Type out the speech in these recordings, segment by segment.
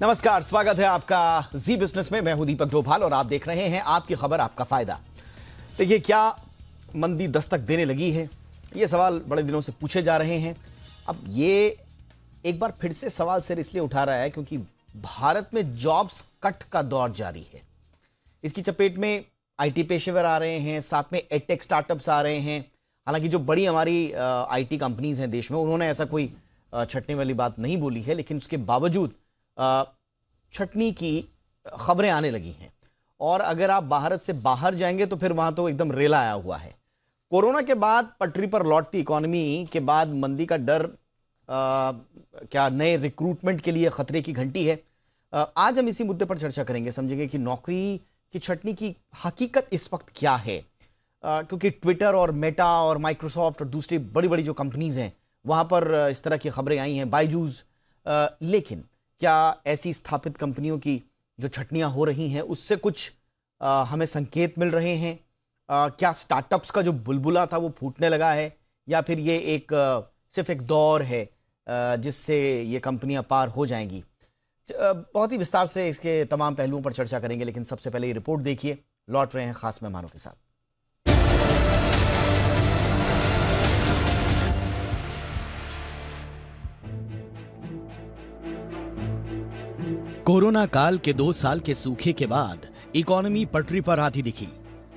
नमस्कार, स्वागत है आपका जी बिजनेस में। मैं हूं दीपक डोभाल और आप देख रहे हैं आपकी खबर आपका फायदा। देखिए, क्या मंदी दस्तक देने लगी है? ये सवाल बड़े दिनों से पूछे जा रहे हैं। अब ये एक बार फिर से सवाल सिर इसलिए उठा रहा है क्योंकि भारत में जॉब्स कट का दौर जारी है। इसकी चपेट में आईटी पेशेवर आ रहे हैं, साथ में एडटेक स्टार्टअप्स आ रहे हैं। हालांकि जो बड़ी हमारी आईटी कंपनीज हैं देश में, उन्होंने ऐसा कोई छटने वाली बात नहीं बोली है, लेकिन उसके बावजूद छटनी की खबरें आने लगी हैं। और अगर आप भारत से बाहर जाएंगे तो फिर वहां तो एकदम रेला आया हुआ है। कोरोना के बाद पटरी पर लौटती इकोनॉमी के बाद मंदी का डर क्या नए रिक्रूटमेंट के लिए खतरे की घंटी है? आज हम इसी मुद्दे पर चर्चा करेंगे, समझेंगे कि नौकरी की छटनी की हकीकत इस वक्त क्या है। क्योंकि ट्विटर और मेटा और माइक्रोसॉफ्ट और दूसरी बड़ी बड़ी जो कंपनीज हैं वहां पर इस तरह की खबरें आई हैं, बायजूस। लेकिन क्या ऐसी स्थापित कंपनियों की जो छटनियां हो रही हैं उससे कुछ हमें संकेत मिल रहे हैं? क्या स्टार्टअप्स का जो बुलबुला था वो फूटने लगा है, या फिर ये एक सिर्फ एक दौर है जिससे ये कंपनियां पार हो जाएंगी? बहुत ही विस्तार से इसके तमाम पहलुओं पर चर्चा करेंगे, लेकिन सबसे पहले ये रिपोर्ट देखिए। लौट रहे हैं खास मेहमानों के साथ। कोरोना काल के 2 साल के सूखे के बाद इकोनॉमी पटरी पर आती दिखी।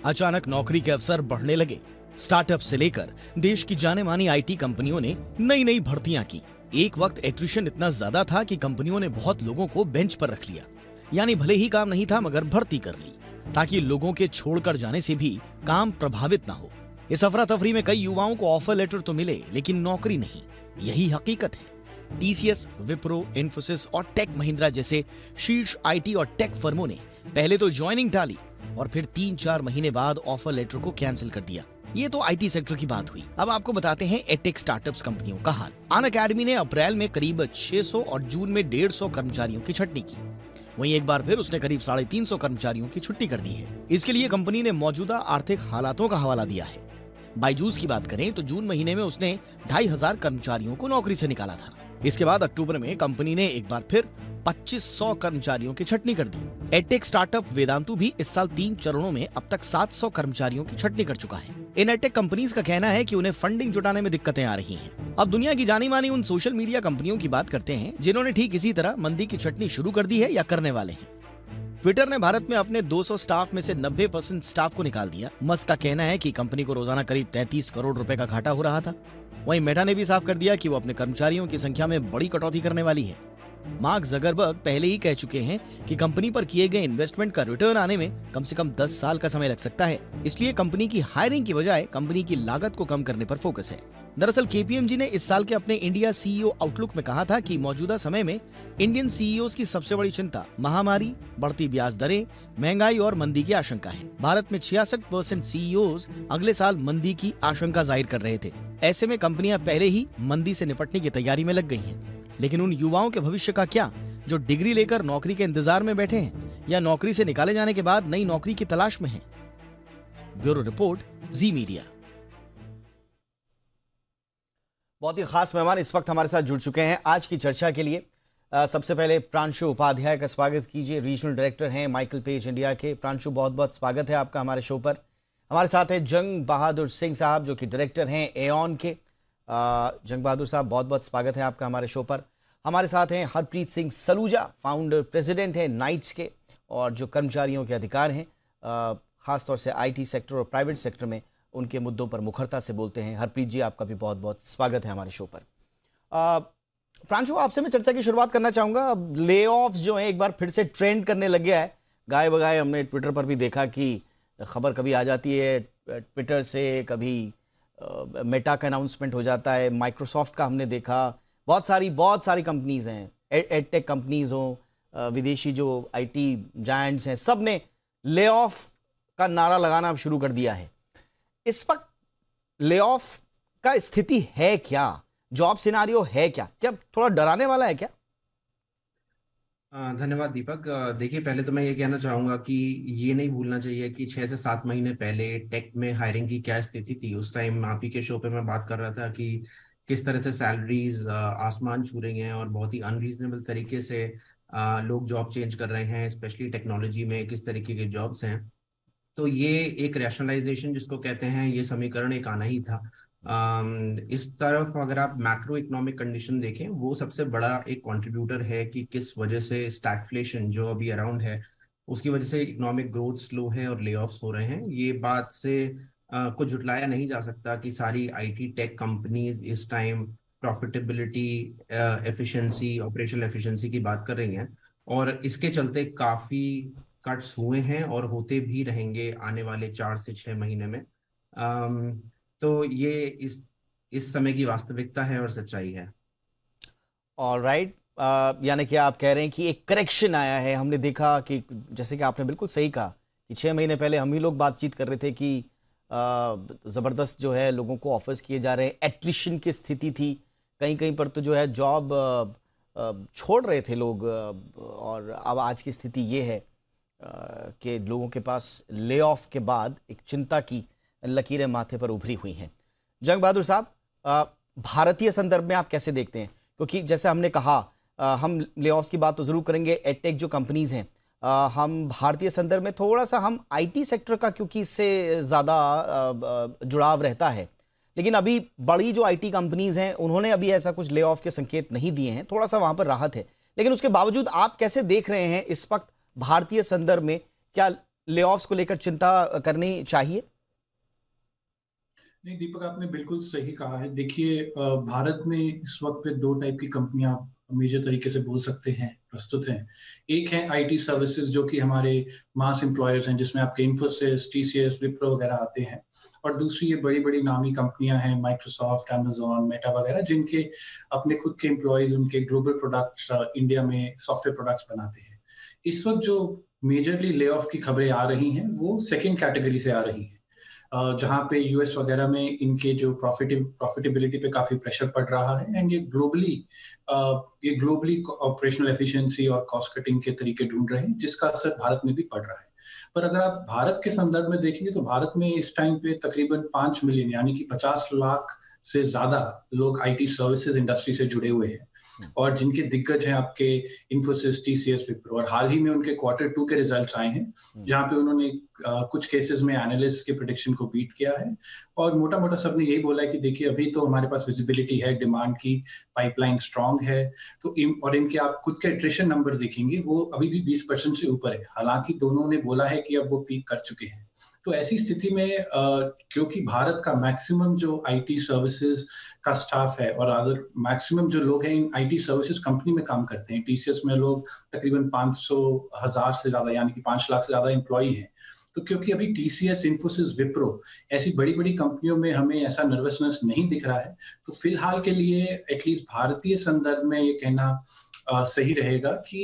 अचानक नौकरी के अवसर बढ़ने लगे। स्टार्टअप से लेकर देश की जाने मानी आईटी कंपनियों ने नई नई भर्तियां की। एक वक्त एट्रिशन इतना ज्यादा था कि कंपनियों ने बहुत लोगों को बेंच पर रख लिया, यानी भले ही काम नहीं था मगर भर्ती कर ली, ताकि लोगों के छोड़कर जाने से भी काम प्रभावित ना हो। इस अफरा तफरी में कई युवाओं को ऑफर लेटर तो मिले, लेकिन नौकरी नहीं। यही हकीकत है। टीसीएस, विप्रो, इन्फोसिस और टेक महिंद्रा जैसे शीर्ष आईटी और टेक फर्मों ने पहले तो ज्वाइनिंग टाली और फिर 3-4 महीने बाद ऑफर लेटर को कैंसिल कर दिया। ये तो आईटी सेक्टर की बात हुई। अब आपको बताते हैं एडटेक स्टार्टअप्स कंपनियों का हाल। अनअकैडमी ने अप्रैल में करीब 600 और जून में 150 कर्मचारियों की छटनी की। वहीं एक बार फिर उसने करीब 350 कर्मचारियों की छुट्टी कर दी है। इसके लिए कंपनी ने मौजूदा आर्थिक हालातों का हवाला दिया है। बायजूस की बात करें तो जून महीने में उसने 2500 कर्मचारियों को नौकरी से निकाला था। इसके बाद अक्टूबर में कंपनी ने एक बार फिर 2500 कर्मचारियों की छटनी कर दी। एडटेक स्टार्टअप वेदांतु भी इस साल 3 चरणों में अब तक 700 कर्मचारियों की छटनी कर चुका है। इन एडटेक कंपनीज का कहना है कि उन्हें फंडिंग जुटाने में दिक्कतें आ रही हैं। अब दुनिया की जानी मानी उन सोशल मीडिया कंपनियों की बात करते हैं जिन्होंने ठीक इसी तरह मंदी की छटनी शुरू कर दी है या करने वाले हैं। ट्विटर ने भारत में अपने 200 स्टाफ में से 90% स्टाफ को निकाल दिया। मस्क का कहना है कि कंपनी को रोजाना करीब 33 करोड़ रुपए का घाटा हो रहा था। वहीं मेटा ने भी साफ कर दिया कि वो अपने कर्मचारियों की संख्या में बड़ी कटौती करने वाली है। मार्क जकरबर्ग पहले ही कह चुके हैं कि कंपनी पर किए गए इन्वेस्टमेंट का रिटर्न आने में कम से कम 10 साल का समय लग सकता है। इसलिए कंपनी की हायरिंग की बजाय कंपनी की लागत को कम करने पर फोकस है। दरअसल केपीएमजी ने इस साल के अपने इंडिया सीईओ आउटलुक में कहा था कि मौजूदा समय में इंडियन सीईओज की सबसे बड़ी चिंता महामारी, बढ़ती ब्याज दरें, महंगाई और मंदी की आशंका है। भारत में 66% सीईओज अगले साल मंदी की आशंका जाहिर कर रहे थे। ऐसे में कंपनियां पहले ही मंदी से निपटने की तैयारी में लग गई हैं। लेकिन उन युवाओं के भविष्य का क्या, जो डिग्री लेकर नौकरी के इंतजार में बैठे हैं या नौकरी से निकाले जाने के बाद नई नौकरी की तलाश में हैं? ब्यूरो रिपोर्ट, जी मीडिया। बहुत ही खास मेहमान इस वक्त हमारे साथ जुड़ चुके हैं आज की चर्चा के लिए। सबसे पहले प्रांशु उपाध्याय का स्वागत कीजिए। रीजनल डायरेक्टर हैं माइकल पेज इंडिया के। प्रांशु, बहुत बहुत स्वागत है आपका हमारे शो पर। हमारे साथ हैं जंग बहादुर सिंह साहब, जो कि डायरेक्टर हैं एऑन के। जंग बहादुर साहब, बहुत बहुत स्वागत है आपका हमारे शो पर। हमारे साथ हैं हरप्रीत सिंह सलूजा, फाउंडर प्रेसिडेंट हैं नाइट्स के, और जो कर्मचारियों के अधिकार हैं ख़ासतौर से आईटी सेक्टर और प्राइवेट सेक्टर में उनके मुद्दों पर मुखरता से बोलते हैं। हरप्रीत जी, आपका भी बहुत बहुत स्वागत है हमारे शो पर। प्रांशु, आपसे मैं चर्चा की शुरुआत करना चाहूँगा। अब ले ऑफ्स जो है एक बार फिर से ट्रेंड करने लग गया है। गाय बगाए हमने ट्विटर पर भी देखा कि खबर कभी आ जाती है ट्विटर से, कभी मेटा का अनाउंसमेंट हो जाता है, माइक्रोसॉफ्ट का हमने देखा। बहुत सारी कंपनीज हैं, एडटेक कंपनीज हों, विदेशी जो आईटी जायंट्स हैं, सब ने ले ऑफ का नारा लगाना शुरू कर दिया है। इस वक्त ले ऑफ का स्थिति है क्या? जॉब सिनारियो है क्या? क्या थोड़ा डराने वाला है क्या? धन्यवाद दीपक। देखिए, पहले तो मैं ये कहना चाहूंगा कि ये नहीं भूलना चाहिए कि 6 से 7 महीने पहले टेक में हायरिंग की क्या स्थिति थी। उस टाइम आप ही के शो पे मैं बात कर रहा था कि किस तरह से सैलरीज आसमान छू रही हैं और बहुत ही अनरीजनेबल तरीके से लोग जॉब चेंज कर रहे हैं, स्पेशली टेक्नोलॉजी में किस तरीके के जॉब्स हैं। तो ये एक रैशनलाइजेशन जिसको कहते हैं, ये समीकरण एक आना ही था। इस तरफ अगर आप मैक्रो इकोनॉमिक कंडीशन देखें, वो सबसे बड़ा एक कंट्रीब्यूटर है कि किस वजह से स्टैगफ्लेशन जो अभी अराउंड है, उसकी वजह से इकोनॉमिक ग्रोथ स्लो है और ले ऑफ्स हो रहे हैं। ये बात से कुछ झुटलाया नहीं जा सकता कि सारी आईटी टेक कंपनीज इस time profitability, efficiency, operational efficiency की बात कर रही हैं, और इसके चलते काफी कट्स हुए हैं और होते भी रहेंगे आने वाले 4 से 6 महीने में। तो ये इस समय की वास्तविकता है और सच्चाई है। ऑलराइट, यानी कि आप कह रहे हैं कि एक करेक्शन आया है। हमने देखा कि जैसे कि आपने बिल्कुल सही कहा कि 6 महीने पहले हम ही लोग बातचीत कर रहे थे कि ज़बरदस्त जो है लोगों को ऑफर्स किए जा रहे हैं, एट्रिशन की स्थिति थी, कहीं कहीं पर तो जो है जॉब छोड़ रहे थे लोग, और अब आज की स्थिति ये है कि लोगों के पास ले ऑफ के बाद एक चिंता की लकीरें माथे पर उभरी हुई हैं। जंग बहादुर साहब, भारतीय संदर्भ में आप कैसे देखते हैं? क्योंकि जैसे हमने कहा, हम ले ऑफ्स की बात तो ज़रूर करेंगे, एडटेक जो कंपनीज़ हैं, हम भारतीय संदर्भ में थोड़ा सा हम आईटी सेक्टर का, क्योंकि इससे ज़्यादा जुड़ाव रहता है, लेकिन अभी बड़ी जो आईटी कंपनीज़ हैं उन्होंने अभी ऐसा कुछ ले ऑफ के संकेत नहीं दिए हैं, थोड़ा सा वहाँ पर राहत है। लेकिन उसके बावजूद आप कैसे देख रहे हैं इस वक्त भारतीय संदर्भ में, क्या ले ऑफ्स को लेकर चिंता करनी चाहिए? नहीं दीपक, आपने बिल्कुल सही कहा है। देखिए, भारत में इस वक्त पे दो टाइप की कंपनियां मेजर तरीके से बोल सकते हैं प्रस्तुत हैं। एक है आईटी सर्विसेज, जो कि हमारे मास एम्प्लॉयर्स हैं, जिसमें आपके इन्फोसिस, टीसीएस, विप्रो वगैरह आते हैं। और दूसरी ये बड़ी बड़ी नामी कंपनियां हैं, माइक्रोसॉफ्ट, अमेजोन, मेटा वगैरह, जिनके अपने खुद के एम्प्लॉयज उनके ग्लोबल प्रोडक्ट्स इंडिया में सॉफ्टवेयर प्रोडक्ट्स बनाते हैं। इस वक्त जो मेजरली ले ऑफ की खबरें आ रही हैं वो सेकेंड कैटेगरी से आ रही हैं, जहाँ पे यूएस वगैरह में इनके जो प्रॉफिटेबिलिटी पे काफी प्रेशर पड़ रहा है, एंड ये ग्लोबली ऑपरेशनल एफिशिएंसी और कॉस्ट कटिंग के तरीके ढूंढ रहे हैं, जिसका असर भारत में भी पड़ रहा है। पर अगर आप भारत के संदर्भ में देखेंगे तो भारत में इस टाइम पे तकरीबन 5 मिलियन यानी कि 50 लाख से ज्यादा लोग आईटी सर्विसेज इंडस्ट्री से जुड़े हुए हैं, और जिनके दिग्गज हैं आपके इन्फोसिस, टीसीएस, विप्रो। और हाल ही में उनके Q2 के रिजल्ट्स आए हैं, जहां पे उन्होंने कुछ केसेस में एनालिस्ट के प्रेडिक्शन को बीट किया है। और मोटा मोटा सबने यही बोला है कि देखिए, अभी तो हमारे पास विजिबिलिटी है, डिमांड की पाइपलाइन स्ट्रांग है, तो और इनके आप खुद के एट्रिशन नंबर देखेंगे वो अभी भी 20% से ऊपर है। हालांकि दोनों ने बोला है कि अब वो पीक कर चुके हैं। तो ऐसी स्थिति में क्योंकि भारत का मैक्सिमम जो आईटी सर्विसेज का स्टाफ है, और अगर मैक्सिमम जो लोग हैं इन आईटी सर्विसेज कंपनी में काम करते हैं, टीसीएस में लोग तकरीबन 500,000 से ज्यादा यानी कि 5 लाख से ज्यादा एम्प्लॉई हैं। तो क्योंकि अभी टीसीएस, इन्फोसिस, विप्रो ऐसी बड़ी बड़ी कंपनियों में हमें ऐसा नर्वसनेस नहीं दिख रहा है, तो फिलहाल के लिए एटलीस्ट भारतीय संदर्भ में ये कहना सही रहेगा कि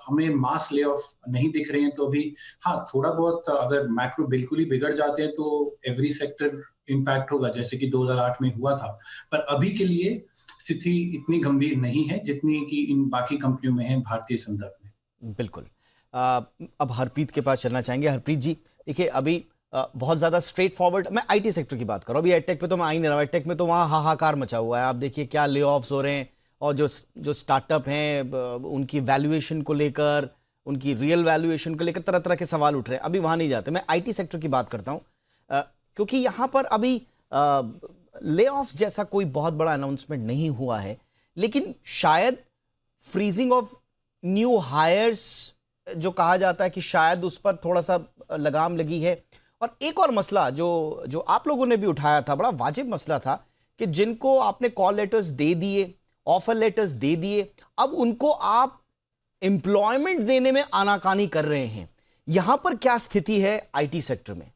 हमें मास ले ऑफ नहीं दिख रहे हैं। तो अभी हाँ, थोड़ा बहुत अगर मैक्रो बिल्कुल ही बिगड़ जाते हैं तो एवरी सेक्टर इम्पैक्ट होगा, जैसे कि 2008 में हुआ था। पर अभी के लिए स्थिति इतनी गंभीर नहीं है जितनी कि इन बाकी कंपनियों में है भारतीय संदर्भ में। बिल्कुल। अब हरप्रीत के पास चलना चाहेंगे। हरप्रीत जी, देखिए अभी बहुत ज़्यादा स्ट्रेट फॉरवर्ड, मैं आईटी सेक्टर की बात कर रहा हूँ, अभी एडटेक पे तो मैं आ ही नहीं रहा हूँ। एडटेक में तो वहाँ हाहाकार मचा हुआ है, आप देखिए क्या ले ऑफ्स हो रहे हैं, और जो स्टार्टअप हैं उनकी वैल्यूएशन को लेकर, उनकी रियल वैल्यूएशन को लेकर तरह तरह के सवाल उठ रहे हैं। अभी वहाँ नहीं जाते, मैं आईटी सेक्टर की बात करता हूँ, क्योंकि यहाँ पर अभी ले ऑफ्स जैसा कोई बहुत बड़ा अनाउंसमेंट नहीं हुआ है, लेकिन शायद फ्रीजिंग ऑफ न्यू हायर्स जो कहा जाता है कि शायद उस पर थोड़ा सा लगाम लगी है। और एक और मसला जो आप लोगों ने भी उठाया था, बड़ा वाजिब मसला था, कि जिनको आपने कॉल लेटर्स दे दिए, ऑफर लेटर्स दे दिए, अब उनको आप एम्प्लॉयमेंट देने में आनाकानी कर रहे हैं। यहां पर क्या स्थिति है आईटी सेक्टर में?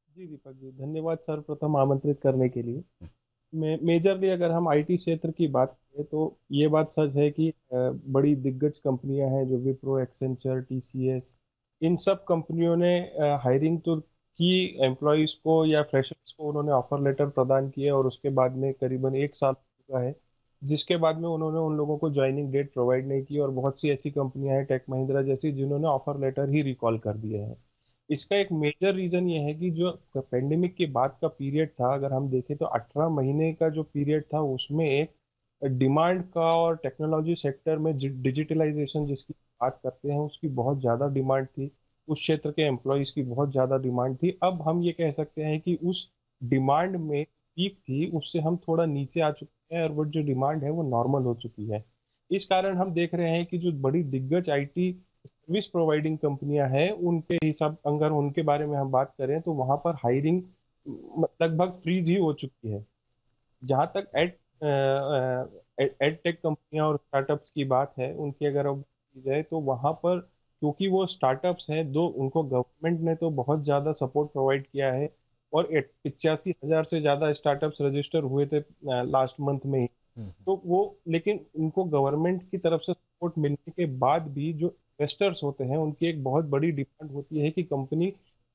जी दीपक जी, धन्यवाद सर्वप्रथम आमंत्रित करने के लिए। मेजरली अगर हम आईटी क्षेत्र की बात करें तो ये बात सच है कि बड़ी दिग्गज कंपनियां हैं, जो विप्रो, एक्सेंचर, टीसीएस, इन सब कंपनियों ने हायरिंग तो की, एम्प्लॉयज को या फ्रेशर्स को उन्होंने ऑफर लेटर प्रदान किए, और उसके बाद में करीबन 1 साल हो चुका है जिसके बाद में उन्होंने उन लोगों को ज्वाइनिंग डेट प्रोवाइड नहीं की। और बहुत सी ऐसी कंपनियां हैं, टेक महिंद्रा जैसी, जिन्होंने ऑफर लेटर ही रिकॉल कर दिए हैं। इसका एक मेजर रीजन ये है कि जो पेंडेमिक के बाद का पीरियड था, अगर हम देखें तो 18 महीने का जो पीरियड था, उसमें एक डिमांड का और टेक्नोलॉजी सेक्टर में डिजिटलाइजेशन जिसकी बात करते हैं उसकी बहुत ज़्यादा डिमांड थी, उस क्षेत्र के एम्प्लॉयज़ की बहुत ज़्यादा डिमांड थी। अब हम ये कह सकते हैं कि उस डिमांड में पीक थी, उससे हम थोड़ा नीचे आ चुके हैं और वो जो डिमांड है वो नॉर्मल हो चुकी है। इस कारण हम देख रहे हैं कि जो बड़ी दिग्गज आईटी सर्विस प्रोवाइडिंग कंपनियां हैं, उनके हिसाब अगर उनके बारे में हम बात करें तो वहां पर हायरिंग लगभग फ्रीज ही हो चुकी है। जहां तक एड टेक कंपनियां और स्टार्टअप्स की बात है, उनकी अगर अब की जाए तो वहां पर क्योंकि वो स्टार्टअप्स हैं, दो उनको गवर्नमेंट ने तो बहुत ज़्यादा सपोर्ट प्रोवाइड किया है और 85,000 से ज़्यादा स्टार्टअप्स रजिस्टर हुए थे लास्ट मंथ में ही। तो वो लेकिन उनको गवर्नमेंट की तरफ से सपोर्ट मिलने के बाद भी जो इन्वेस्टर्स होते हैं उनकी एक बहुत बड़ी डिमांड होती है कि कंपनी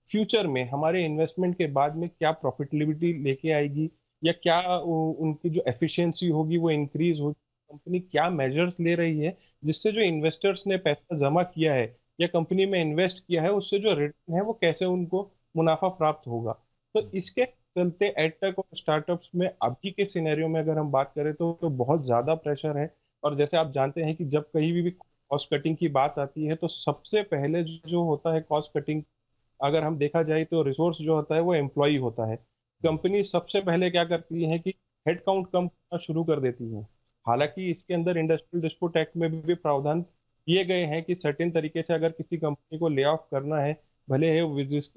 फ्यूचर में हमारे इन्वेस्टमेंट के बाद में क्या प्रॉफिटेबिलिटी लेके आएगी या क्या उनकी जो एफिशिएंसी होगी वो इंक्रीज होगी, कंपनी क्या मेजर्स ले रही है जिससे जो इन्वेस्टर्स ने पैसा जमा किया है या कंपनी में इन्वेस्ट किया है उससे जो रिटर्न है वो कैसे उनको मुनाफा प्राप्त होगा। तो इसके चलते एडटेक और स्टार्टअप्स में अभी के सिनेरियो में अगर हम बात करें तो बहुत ज़्यादा प्रेशर है। और जैसे आप जानते हैं कि जब कहीं भी कॉस्ट कटिंग की बात आती है तो सबसे पहले जो होता है कॉस्ट कटिंग, अगर हम देखा जाए तो रिसोर्स जो होता है वो एम्प्लॉई होता है। कंपनी सबसे पहले क्या करती है कि हेड काउंट कम करना शुरू कर देती है। हालांकि इसके अंदर इंडस्ट्रियल डिस्प्यूट एक्ट में भी प्रावधान किए गए हैं कि सर्टेन तरीके से अगर किसी कंपनी को ले ऑफ करना है, भले है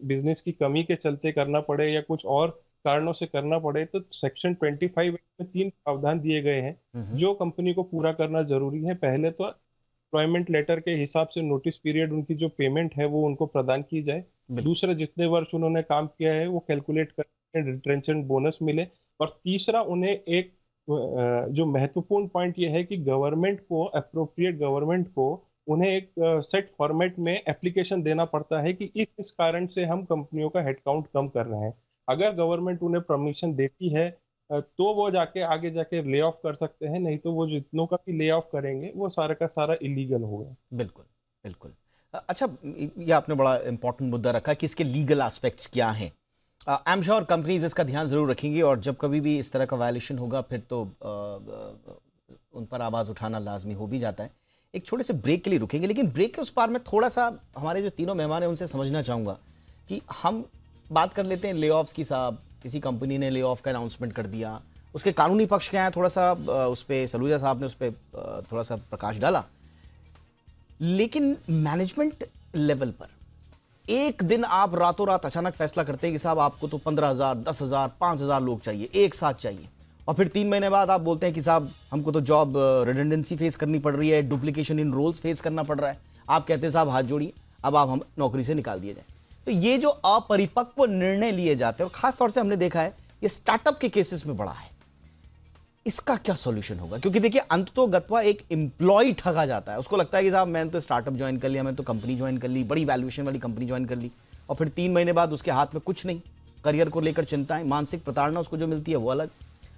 बिजनेस की कमी के चलते करना पड़े या कुछ और कारणों से करना पड़े, तो सेक्शन 25 में 3 प्रावधान दिए गए हैं जो कंपनी को पूरा करना जरूरी है। पहले तो एम्प्लॉयमेंट लेटर के हिसाब से नोटिस पीरियड उनकी जो पेमेंट है वो उनको प्रदान की जाए। दूसरा, जितने वर्ष उन्होंने काम किया है वो कैलकुलेट करके रिटेंशन बोनस मिले। और तीसरा, उन्हें एक जो महत्वपूर्ण पॉइंट ये है कि गवर्नमेंट को अप्रोप्रिएट गवर्नमेंट को उन्हें एक सेट फॉर्मेट में एप्लीकेशन देना पड़ता है कि इस कारण से हम कंपनियों का हेडकाउंट कम कर रहे हैं। अगर गवर्नमेंट उन्हें परमिशन देती है तो वो आगे जाके ले ऑफ कर सकते हैं, नहीं तो वो जितनों का भी ले ऑफ करेंगे वो सारा का सारा इलीगल होगा। बिल्कुल बिल्कुल। अच्छा, ये आपने बड़ा इंपॉर्टेंट मुद्दा रखा कि इसके लीगल एस्पेक्ट्स क्या हैं। आई एम श्योर कंपनीज इसका ध्यान जरूर रखेंगी और जब कभी भी इस तरह का वायलेशन होगा फिर तो उन पर आवाज़ उठाना लाजमी हो भी जाता है। एक छोटे से ब्रेक के लिए रुकेंगे, लेकिन ब्रेक के उस पार में थोड़ा सा हमारे जो तीनों मेहमान हैं उनसे समझना चाहूँगा कि हम बात कर लेते हैं ले ऑफ्स की। साहब, किसी कंपनी ने ले ऑफ का अनाउंसमेंट कर दिया, उसके कानूनी पक्ष क्या है, थोड़ा सा उस पर सलूजा साहब ने उस पर थोड़ा सा प्रकाश डाला। लेकिन मैनेजमेंट लेवल पर एक दिन आप रातों रात अचानक फैसला करते हैं कि साहब आपको तो 15,000, 10,000, 5,000 लोग चाहिए, एक साथ चाहिए, और फिर 3 महीने बाद आप बोलते हैं कि साहब हमको तो जॉब रिडंडेंसी फेस करनी पड़ रही है, डुप्लीकेशन इन रोल्स फेस करना पड़ रहा है। आप कहते हैं साहब हाथ जोड़िए, अब आप हम नौकरी से निकाल दिए जाए। तो ये जो अपरिपक्व निर्णय लिए जाते हैं, और खासतौर से हमने देखा है ये स्टार्टअप के केसेस में बड़ा है, इसका क्या सॉल्यूशन होगा? क्योंकि देखिए अंततोगत्वा एक एम्प्लॉय ठगा जाता है, उसको लगता है कि साहब मैंने तो स्टार्टअप ज्वाइन कर लिया, मैं तो कंपनी ज्वाइन कर ली, बड़ी वैल्यूएशन वाली कंपनी ज्वाइन कर ली, और फिर 3 महीने बाद उसके हाथ में कुछ नहीं, करियर को लेकर चिंताएं, मानसिक प्रताड़ना उसको जो मिलती है वो अलग।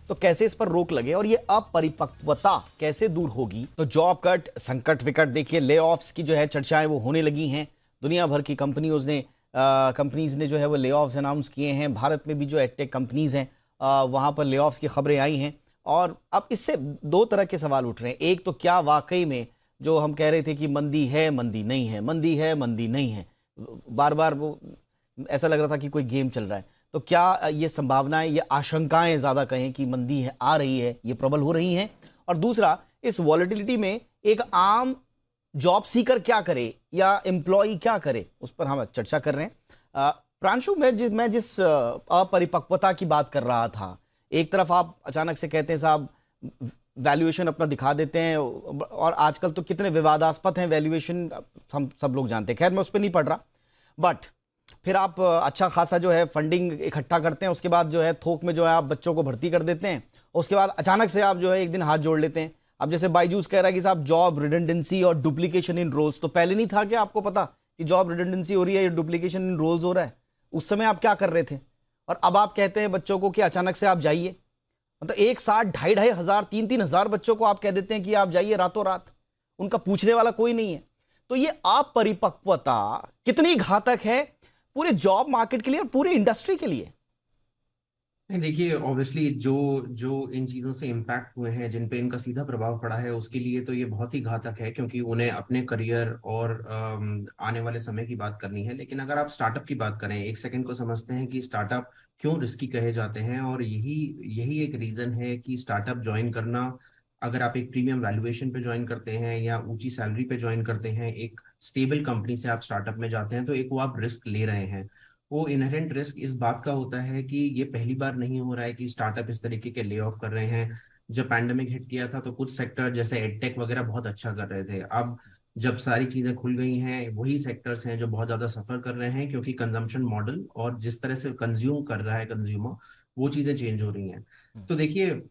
तो कैसे इस पर रोक लगे और ये अपरिपक्वता कैसे दूर होगी? तो जॉब कट, संकट विकट, देखिए ले ऑफ्स की जो है चर्चाएं वो होने लगी हैं। दुनिया भर की कंपनीज ने जो है वो ले ऑफ्स अनाउंस किए हैं। भारत में भी जो एडटेक कंपनीज हैं वहाँ पर ले ऑफ्स की खबरें आई हैं। और अब इससे 2 तरह के सवाल उठ रहे हैं। एक तो क्या वाकई में जो हम कह रहे थे कि मंदी है, मंदी नहीं है, मंदी है, मंदी नहीं है, बार बार वो ऐसा लग रहा था कि कोई गेम चल रहा है। तो क्या ये संभावनाएं, ये आशंकाएं ज़्यादा कहें कि मंदी है, आ रही है, ये प्रबल हो रही हैं? और दूसरा, इस वॉलेटिलिटी में एक आम जॉब सीकर क्या करे या एम्प्लॉय क्या करे, उस पर हम चर्चा कर रहे हैं। प्रांशु, मैं जिस अपरिपक्वता की बात कर रहा था, एक तरफ आप अचानक से कहते हैं साहब वैल्यूएशन अपना दिखा देते हैं, और आजकल तो कितने विवादास्पद हैं वैल्यूएशन, हम सब लोग जानते हैं, खैर मैं उस पर नहीं पढ़ रहा। बट फिर आप अच्छा खासा जो है फंडिंग इकट्ठा करते हैं, उसके बाद जो है थोक में जो है आप बच्चों को भर्ती कर देते हैं, उसके बाद अचानक से आप जो है एक दिन हाथ जोड़ लेते हैं। अब जैसे बायजूस कह रहा है कि साहब जॉब रिडंडेंसी और डुप्लीकेशन इन रोल्स, तो पहले नहीं था कि आपको पता कि जॉब रिडंडेंसी हो रही है या डुप्लीकेशन इन रोल्स हो रहा है? उस समय आप क्या कर रहे थे? और अब आप कहते हैं बच्चों को कि अचानक से आप जाइए, मतलब एक साथ 2,500, 2,500, 3,000 बच्चों को आप कह देते हैं कि आप जाइए रातों रात, उनका पूछने वाला कोई नहीं है। तो ये अपरिपक्वता कितनी घातक है पूरे जॉब मार्केट के लिए और पूरी इंडस्ट्री के लिए? नहीं, देखिए ऑब्वियसली जो जो इन चीज़ों से इम्पैक्ट हुए हैं, जिन पे इनका सीधा प्रभाव पड़ा है, उसके लिए तो ये बहुत ही घातक है, क्योंकि उन्हें अपने करियर और आने वाले समय की बात करनी है। लेकिन अगर आप स्टार्टअप की बात करें, एक सेकंड को समझते हैं कि स्टार्टअप क्यों रिस्की कहे जाते हैं, और यही यही एक रीज़न है कि स्टार्टअप ज्वाइन करना, अगर आप एक प्रीमियम वैल्यूएशन पे ज्वाइन करते हैं या ऊंची सैलरी पे ज्वाइन करते हैं, एक स्टेबल कंपनी से आप स्टार्टअप में जाते हैं, तो एक वो आप रिस्क ले रहे हैं। वो इनहेरेंट रिस्क इस बात का होता है कि ये पहली बार नहीं हो रहा है कि स्टार्टअप इस तरीके के ले ऑफ कर रहे हैं। जब पैंडेमिक हिट किया था तो कुछ सेक्टर जैसे एडटेक वगैरह बहुत अच्छा कर रहे थे। अब जब सारी चीजें खुल गई हैं, वही सेक्टर्स हैं जो बहुत ज्यादा सफर कर रहे हैं, क्योंकि कंजम्पशन मॉडल और जिस तरह से कंज्यूम कर रहा है कंज्यूमर, वो चीजें चेंज हो रही हैं। तो देखिए,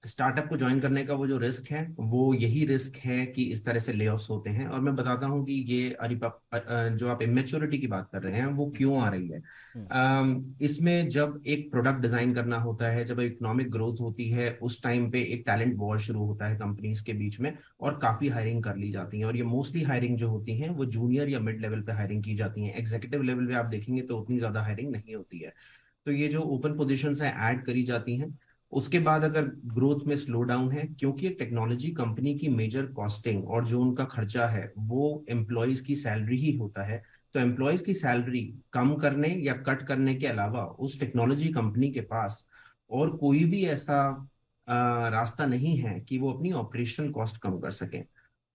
स्टार्टअप को ज्वाइन करने का वो जो रिस्क है, वो यही रिस्क है कि इस तरह से लेऑफ्स होते हैं। और मैं बताता हूँ कि ये जो आप इमेच्योरिटी की बात कर रहे हैं, वो क्यों आ रही है। इसमें जब एक प्रोडक्ट डिजाइन करना होता है, जब इकोनॉमिक ग्रोथ होती है, उस टाइम पे एक टैलेंट वॉर शुरू होता है कंपनीज के बीच में, और काफी हायरिंग कर ली जाती है। और ये मोस्टली हायरिंग जो होती है वो जूनियर या मिड लेवल पे हायरिंग की जाती है। एग्जीक्यूटिव लेवल पे आप देखेंगे तो उतनी ज्यादा हायरिंग नहीं होती है। तो ये जो ओपन पोजीशंस है ऐड करी जाती हैं। उसके बाद अगर ग्रोथ में स्लो डाउन है, क्योंकि एक टेक्नोलॉजी कंपनी की मेजर कॉस्टिंग और जो उनका खर्चा है वो एम्प्लॉयज की सैलरी ही होता है। तो एम्प्लॉयज की सैलरी कम करने या कट करने के अलावा उस टेक्नोलॉजी कंपनी के पास और कोई भी ऐसा रास्ता नहीं है कि वो अपनी ऑपरेशनल कॉस्ट कम कर सकें।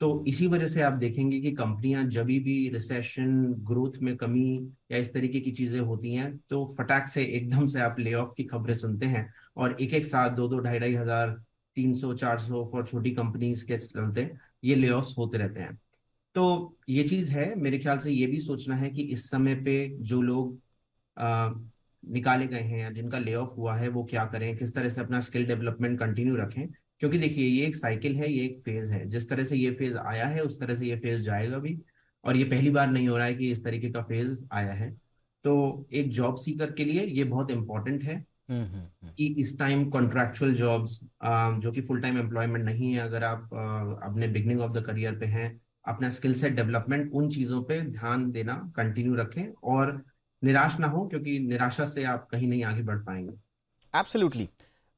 तो इसी वजह से आप देखेंगे कि कंपनियां जब भी रिसेशन, ग्रोथ में कमी या इस तरीके की चीजें होती हैं, तो फटाक से एकदम से आप ले ऑफ की खबरें सुनते हैं। और एक एक साथ 2-2, 2,500, 300, 400 फॉर छोटी कंपनीज के चलते ये ले होते रहते हैं। तो ये चीज है, मेरे ख्याल से ये भी सोचना है कि इस समय पे जो लोग आ, निकाले गए हैं या जिनका ले ऑफ हुआ है, वो क्या करें, किस तरह से अपना स्किल डेवलपमेंट कंटिन्यू रखें। क्योंकि देखिए, ये एक साइकिल है, ये एक फेज है। जिस तरह से ये फेज आया है उस तरह से ये फेज जाएगा भी। और ये पहली बार नहीं हो रहा है कि इस तरीके का फेज आया है। तो एक जॉब सीकर के लिए ये बहुत इंपॉर्टेंट है कि इस टाइम कॉन्ट्रैक्चुअल जॉब्स, जो कि फुल टाइम एम्प्लॉयमेंट नहीं है, अगर आप अपने बिगनिंग ऑफ द करियर पे हैं, अपना स्किल सेट डेवलपमेंट, उन चीज़ों पे ध्यान देना कंटिन्यू रखें, और निराश ना हो, क्योंकि निराशा से आप कहीं नहीं आगे बढ़ पाएंगे। एब्सोल्युटली।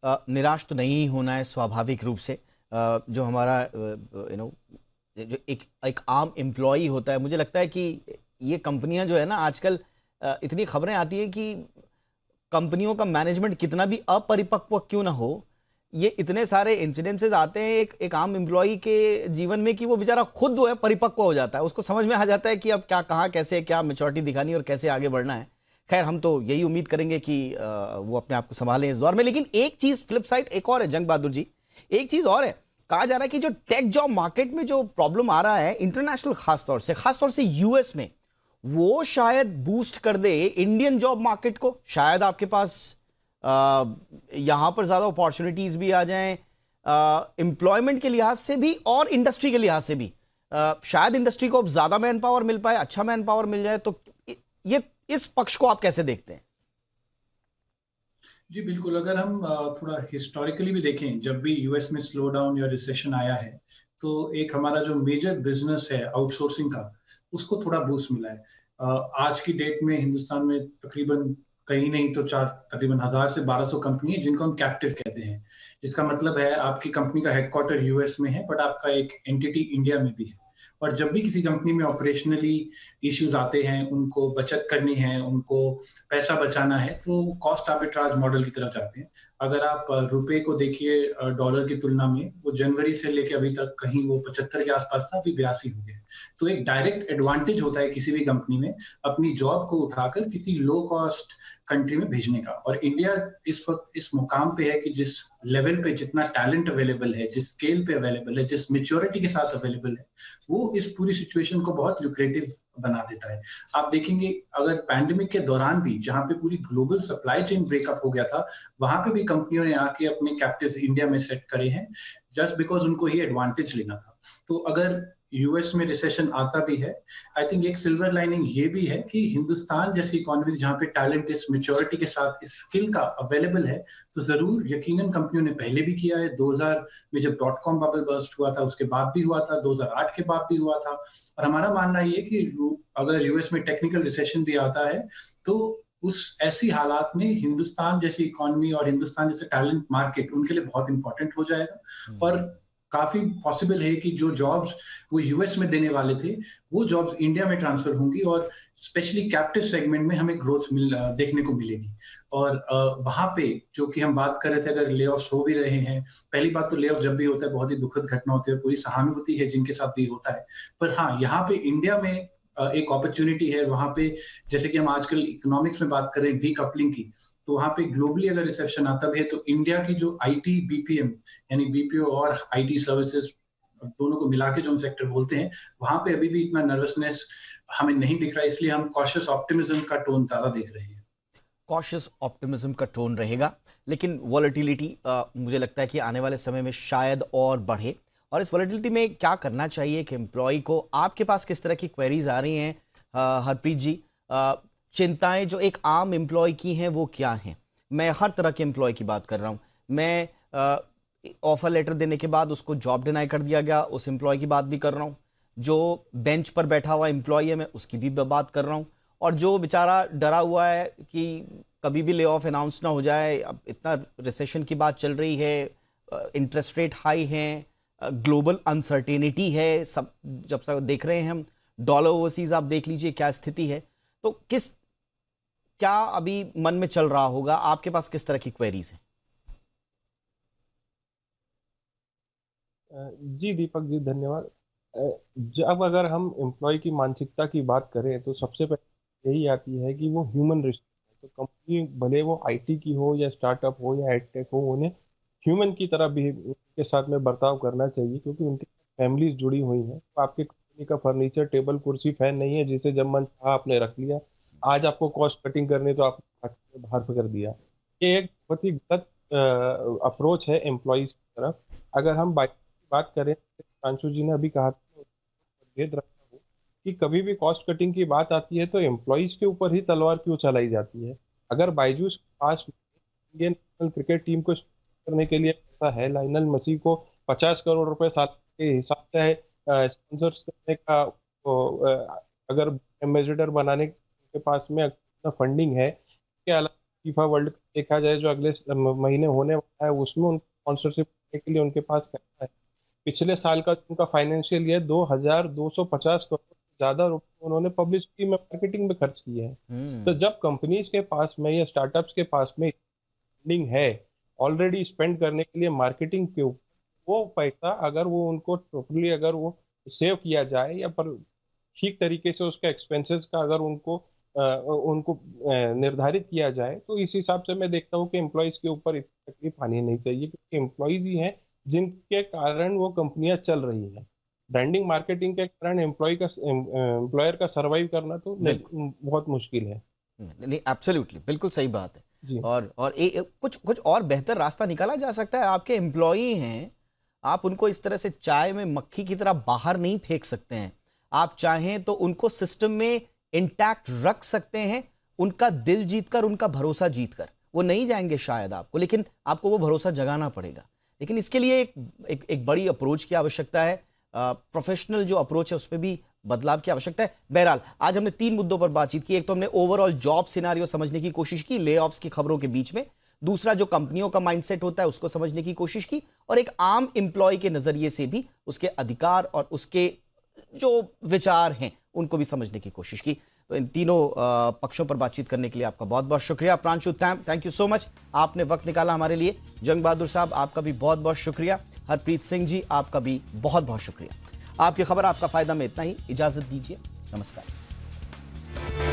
निराश तो नहीं होना है स्वाभाविक रूप से। जो हमारा जो एक आम एम्प्लॉई होता है, मुझे लगता है कि ये कंपनियां जो है ना आजकल, इतनी खबरें आती हैं कि कंपनियों का मैनेजमेंट कितना भी अपरिपक्व क्यों ना हो, ये इतने सारे इंसिडेंसेस आते हैं एक आम एम्प्लॉई के जीवन में कि वो बेचारा खुद जो है परिपक्व हो जाता है। उसको समझ में आ जाता है कि अब क्या, कहाँ, कैसे, क्या मैच्योरिटी दिखानी और कैसे आगे बढ़ना है। खैर, हम तो यही उम्मीद करेंगे कि वो अपने आप को संभालें इस दौर में। लेकिन एक चीज फ्लिप साइड एक और है जंग बहादुर जी, एक चीज और है। कहा जा रहा है कि जो टेक जॉब मार्केट में जो प्रॉब्लम आ रहा है इंटरनेशनल, खासतौर से यूएस में, वो शायद बूस्ट कर दे इंडियन जॉब मार्केट को। शायद आपके पास यहां पर ज्यादा अपॉर्चुनिटीज भी आ जाएं, एम्प्लॉयमेंट के लिहाज से भी और इंडस्ट्री के लिहाज से भी। शायद इंडस्ट्री को अब ज्यादा मैन पावर मिल पाए, अच्छा मैन पावर मिल जाए। तो ये, इस पक्ष को आप कैसे देखते हैं? जी बिल्कुल, अगर हम थोड़ा हिस्टोरिकली भी देखें, जब भी यूएस में स्लो डाउन या रिसेशन आया है, तो एक हमारा जो मेजर बिजनेस है आउटसोर्सिंग का, उसको थोड़ा बूस्ट मिला है। आज की डेट में हिंदुस्तान में तकरीबन कहीं नहीं तो तकरीबन 1000 से 1200 कंपनी है जिनको हम कैप्टिव कहते हैं। जिसका मतलब है आपकी कंपनी का हेडक्वार्टर यूएस में है, बट आपका एक एंटिटी इंडिया में भी है। और जब भी किसी कंपनी में ऑपरेशनली इश्यूज आते हैं, उनको बचत करनी है, उनको पैसा बचाना है, तो कॉस्ट आर्बिट्राज मॉडल की तरफ जाते हैं। अगर आप रुपए को देखिए डॉलर की तुलना में, वो जनवरी से लेके अभी तक कहीं वो 75 के आसपास था, अभी 82 हो गया। तो एक डायरेक्ट एडवांटेज होता है किसी भी कंपनी में अपनी जॉब को उठाकर किसी लो कॉस्ट कंट्री में भेजने का। और इंडिया इस वक्त इस मुकाम पे है कि जिस लेवल पे जितना टैलेंट अवेलेबल है, जिस स्केल पे अवेलेबल है, जिस मेच्योरिटी के साथ अवेलेबल है, वो इस पूरी सिचुएशन को बहुत लुक्रेटिव बना देता है। आप देखेंगे अगर पैंडेमिक के दौरान भी जहां पे पूरी ग्लोबल सप्लाई चेन ब्रेकअप हो गया था, वहां पे भी कंपनियों ने आके अपने कैप्टिव्स इंडिया में सेट करे हैं, जस्ट बिकॉज उनको ये एडवांटेज लेना था। तो अगर यूएस में रिसेशन आता भी है, आई थिंक एक सिल्वर लाइनिंग ये भी है कि हिंदुस्तान जैसी इकोनॉमी जहां पे टैलेंट इस मैच्योरिटी के साथ इस स्किल का अवेलेबल है, तो जरूर यकीनन कंपनियों ने पहले भी किया है। 2000 में जब .com बबल बर्स्ट हुआ था, उसके बाद भी हुआ था, 2008 के बाद भी हुआ था। और हमारा मानना ये कि अगर यूएस में टेक्निकल रिसेशन भी आता है, तो उस ऐसी हालात में हिंदुस्तान जैसी इकोनॉमी और हिंदुस्तान जैसे टैलेंट मार्केट उनके लिए बहुत इंपॉर्टेंट हो जाएगा। और काफी पॉसिबल है कि जो जॉब्स वो यूएस में देने वाले थे वो जॉब्स इंडिया में ट्रांसफर होंगी और स्पेशली कैप्टिव सेगमेंट में हमें ग्रोथ देखने को मिलेगी। और वहां पे जो कि हम बात कर रहे थे, अगर ले ऑफ्स हो भी रहे हैं, पहली बात तो ले ऑफ जब भी होता है बहुत ही दुखद घटना होती है, पूरी सहानुभूति है जिनके साथ भी होता है। पर हाँ, यहाँ पे इंडिया में एक अपॉर्चुनिटी है। वहां पे जैसे कि हम आजकल इकोनॉमिक्स में बात कर रहे हैं डीकपलिंग की, तो वहां पे ग्लोबली अगर रिसेप्शन आता भी है तो इंडिया की जो आईटी बीपीएम यानी बीपीओ और आईटी सर्विसेज दोनों को मिला के जो हम सेक्टर बोलते हैं, वहां पे अभी भी इतना नर्वसनेस हमें नहीं दिख रहा है। इसलिए हम कॉशियस ऑप्टिमिज्म का टोन ज्यादा देख रहे हैं। कॉशियस ऑप्टिमिज्म का टोन रहेगा, लेकिन वॉलेटिलिटी मुझे लगता है कि आने वाले समय में शायद और बढ़े। और इस वॉलेटिलिटी में क्या करना चाहिए कि एम्प्लॉय को, आपके पास किस तरह की क्वेरीज आ रही हैं हरप्रीत जी? चिंताएं जो एक आम एम्प्लॉय की हैं वो क्या हैं? मैं हर तरह के एम्प्लॉय की बात कर रहा हूँ। मैं ऑफर लेटर देने के बाद उसको जॉब डिनाई कर दिया गया, उस एम्प्लॉय की बात भी कर रहा हूँ। जो बेंच पर बैठा हुआ एम्प्लॉय है मैं उसकी भी बात कर रहा हूँ। और जो बेचारा डरा हुआ है कि कभी भी ले ऑफ अनाउंस ना हो जाए, अब इतना रिसेशन की बात चल रही है, इंटरेस्ट रेट हाई हैं, ग्लोबल अनसर्टेनिटी है, सब जब तक देख रहे हैं हम डॉलर ओवरसीज, आप देख लीजिए क्या स्थिति है। तो क्या अभी मन में चल रहा होगा? आपके पास किस तरह की क्वेरीज हैं? जी दीपक जी, धन्यवाद। जब अगर हम एम्प्लॉय की मानसिकता की बात करें तो सबसे पहले यही आती है कि वो ह्यूमन रिसोर्स, तो कंपनी भले वो आईटी की हो या स्टार्टअप हो या एडटेक हो, उन्हें ह्यूमन की तरह भी के साथ में बर्ताव करना चाहिए, क्योंकि उनकी फैमिलीज जुड़ी हुई हैं। तो आपके कंपनी का फर्नीचर, टेबल, कुर्सी, फैन नहीं है जिसे जब मन चाहा आपने रख लिया, आज आपको कॉस्ट कटिंग करनी तो आपने बाहर कर दिया। ये एक बहुत ही गलत अप्रोच है एम्प्लॉयज की तरफ। अगर हम बात करें, प्रांशु जी ने अभी कहा था, भेद रखता हूँ कि कभी भी कॉस्ट कटिंग की बात आती है तो एम्प्लॉयज के ऊपर ही तलवार क्यों चलाई जाती है? अगर बायजूस के पास इंडियन नेशनल क्रिकेट टीम को करने के लिए पैसा है, लाइनल मसीह को 50 करोड़ रुपए साल के हिसाब से स्पॉन्सर्स करने का, अगर एम्बेसडर बनाने के पास में फंडिंग है, इसके अलावा फीफा वर्ल्ड कप देखा जाए जो अगले महीने होने वाला है, उसमें उनको स्पॉन्सरशिप करने के लिए उनके पास पैसा है। पिछले साल का उनका फाइनेंशियल ईयर 2250 करोड़ ज्यादा रुपए उन्होंने पब्लिसिटी में, मार्केटिंग में खर्च किए हैं। तो जब कंपनीज के पास में या स्टार्टअप्स के पास में फंडिंग है ऑलरेडी स्पेंड करने के लिए मार्केटिंग के ऊपर, वो पैसा अगर वो उनको प्रॉपर्ली अगर वो सेव किया जाए या पर ठीक तरीके से उसका एक्सपेंसेस का अगर उनको निर्धारित किया जाए, तो इस हिसाब से मैं देखता हूँ कि एम्प्लॉयज के ऊपर इतनी तकलीफ आनी नहीं चाहिए, क्योंकि एम्प्लॉयज ही हैं जिनके कारण वो कंपनियां चल रही हैं। ब्रांडिंग मार्केटिंग के कारण एम्प्लॉयर का सर्वाइव करना तो बहुत मुश्किल है। नहीं, एब्सोल्युटली, बिल्कुल सही बात है। जी। और कुछ और बेहतर रास्ता निकाला जा सकता है। आपके एम्प्लॉई हैं, आप उनको इस तरह से चाय में मक्खी की तरह बाहर नहीं फेंक सकते हैं। आप चाहें तो उनको सिस्टम में इंटैक्ट रख सकते हैं, उनका दिल जीतकर, उनका भरोसा जीतकर। वो नहीं जाएंगे शायद आपको, लेकिन आपको वो भरोसा जगाना पड़ेगा। लेकिन इसके लिए एक बड़ी अप्रोच की आवश्यकता है, प्रोफेशनल जो अप्रोच है उस पर भी बदलाव की आवश्यकता है। बहरहाल, आज हमने 3 मुद्दों पर बातचीत की। एक तो हमने ओवरऑल जॉब सिनारियो समझने की कोशिश की, ले ऑफ्स की खबरों के बीच में। दूसरा, जो कंपनियों का माइंडसेट होता है उसको समझने की कोशिश की, और एक आम एम्प्लॉय के नजरिए से भी उसके अधिकार और उसके जो विचार हैं उनको भी समझने की कोशिश की। तो इन तीनों पक्षों पर बातचीत करने के लिए आपका बहुत बहुत शुक्रिया। Pranshu, thank you so much, आपने वक्त निकाला हमारे लिए। जंग बहादुर साहब, आपका भी बहुत बहुत शुक्रिया। हरप्रीत सिंह जी, आपका भी बहुत बहुत शुक्रिया। आपकी खबर आपका फायदा में इतना ही। इजाजत दीजिए, नमस्कार।